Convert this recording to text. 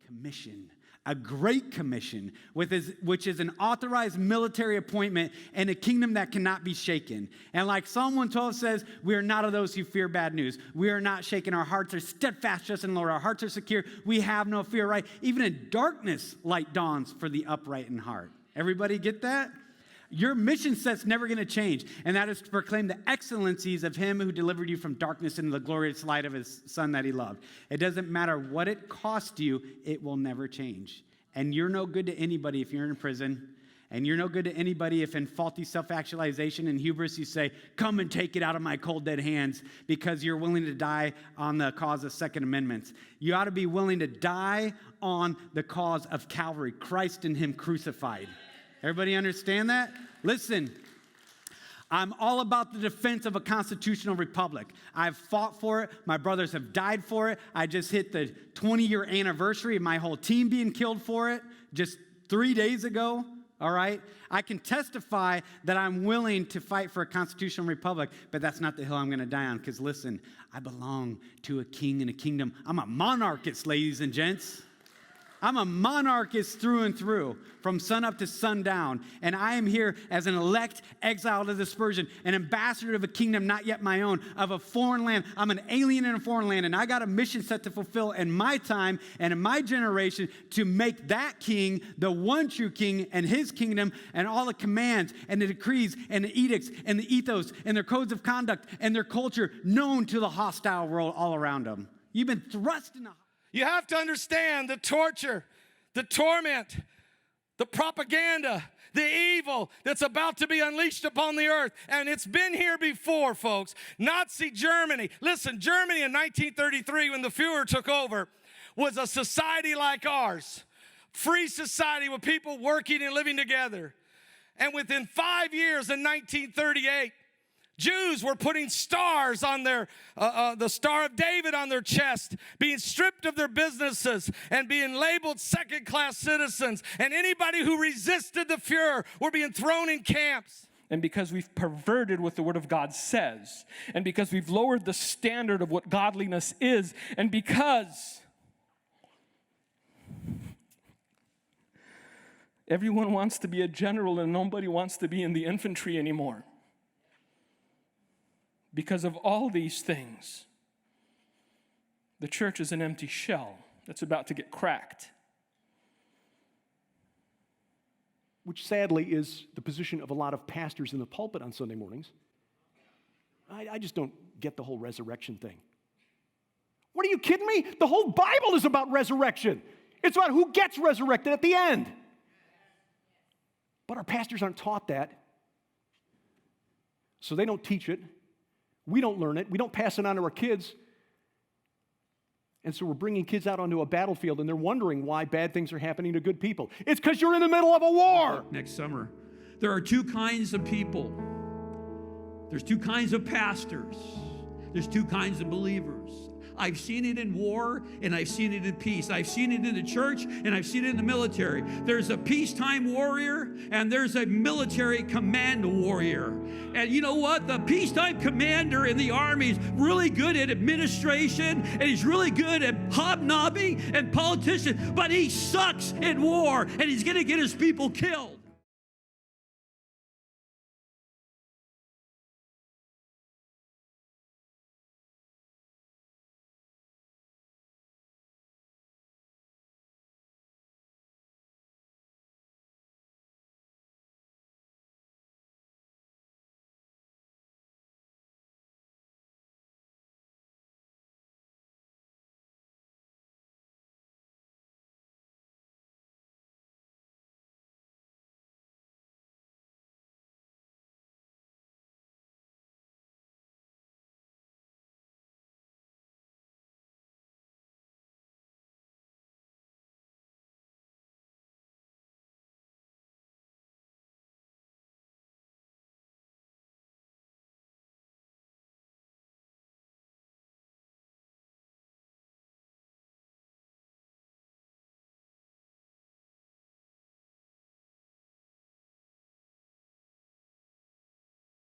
commission, a great commission, which is an authorized military appointment in a kingdom that cannot be shaken. And like Psalm 112 says, we are not of those who fear bad news. We are not shaken. Our hearts are steadfast just in the Lord. Our hearts are secure. We have no fear, right? Even in darkness, light dawns for the upright in heart. Everybody get that? Your mission set's never going to change, and that is to proclaim the excellencies of him who delivered you from darkness into the glorious light of his Son that he loved. It doesn't matter what it cost you, it will never change. And you're no good to anybody if you're in prison, and you're no good to anybody if in faulty self-actualization and hubris you say, come and take it out of my cold, dead hands, because you're willing to die on the cause of Second Amendments. You ought to be willing to die on the cause of Calvary, Christ and him crucified. Everybody understand that? Listen, I'm all about the defense of a constitutional republic. I've fought for it. My brothers have died for it. I just hit the 20-year anniversary of my whole team being killed for it just 3 days ago, all right? I can testify that I'm willing to fight for a constitutional republic, but that's not the hill I'm going to die on, because listen, I belong to a king and a kingdom. I'm a monarchist, ladies and gents. I'm a monarchist through and through, from sun up to sundown. And I am here as an elect exile to dispersion, an ambassador of a kingdom not yet my own, of a foreign land. I'm an alien in a foreign land, and I got a mission set to fulfill in my time and in my generation to make that king the one true king and his kingdom and all the commands and the decrees and the edicts and the ethos and their codes of conduct and their culture known to the hostile world all around them. You've been thrust in the... You have to understand the torture, the torment, the propaganda, the evil that's about to be unleashed upon the earth. And it's been here before, folks. Nazi Germany. Listen, Germany in 1933, when the Fuhrer took over, was a society like ours. Free society with people working and living together. And within 5 years, in 1938, Jews were putting stars on their, the Star of David on their chest, being stripped of their businesses and being labeled second-class citizens. And anybody who resisted the Fuhrer were being thrown in camps. And because we've perverted what the Word of God says, and because we've lowered the standard of what godliness is, and because everyone wants to be a general and nobody wants to be in the infantry anymore. Because of all these things, the church is an empty shell that's about to get cracked. Which sadly is the position of a lot of pastors in the pulpit on Sunday mornings. I just don't get the whole resurrection thing. What, are you kidding me? The whole Bible is about resurrection. It's about who gets resurrected at the end. But our pastors aren't taught that, so they don't teach it. We don't learn it. We don't pass it on to our kids. And so we're bringing kids out onto a battlefield, and they're wondering why bad things are happening to good people. It's because you're in the middle of a war. Next summer, there are two kinds of people. There's two kinds of pastors. There's two kinds of believers. I've seen it in war, and I've seen it in peace. I've seen it in the church, and I've seen it in the military. There's a peacetime warrior, and there's a military command warrior. And you know what? The peacetime commander in the army is really good at administration, and he's really good at hobnobbing and politicians, but he sucks in war, and he's going to get his people killed.